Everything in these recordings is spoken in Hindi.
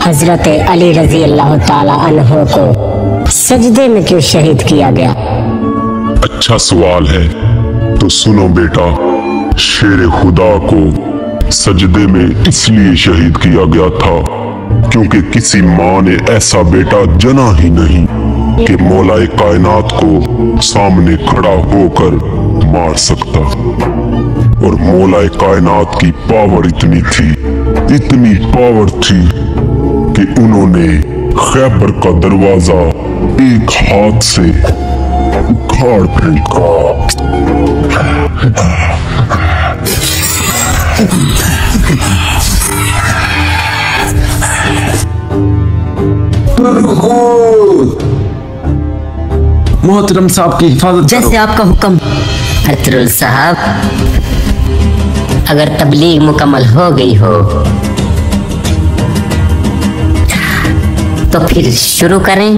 हजरत अली रजी अल्लाह ताला अन्हो को सजदे में क्यों शहीद किया गया? अच्छा सवाल है, तो सुनो बेटा। शेर खुदा को सजदे में इसलिए शहीद किया गया था क्योंकि किसी माँ ने ऐसा बेटा जना ही नहीं कि मौलाए कायनात को सामने खड़ा होकर मार सकता। और मौलाए कायनात की पावर इतनी पावर थी कि उन्होंने खैबर का दरवाजा एक हाथ से उखाड़ फेंका। मोहतरम साहब की हिफाजत जैसे आपका हुक्म। अर्तुगरुल साहब, अगर तबलीग मुकम्मल हो गई हो तो फिर शुरू करें।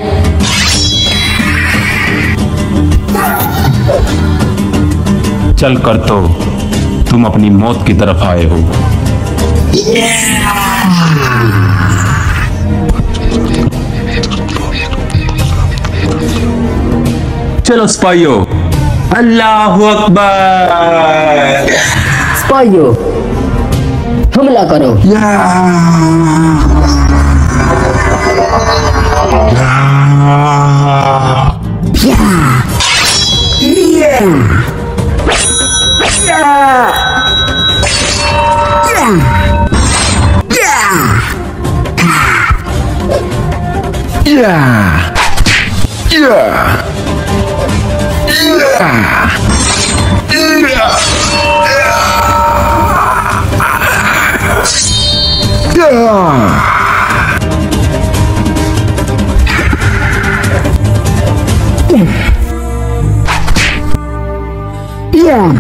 चल कर तो तुम अपनी मौत की तरफ आए हो। चलो सिपाहियों, अल्लाहु अकबर। सिपाहियों, हमला करो। Yeah.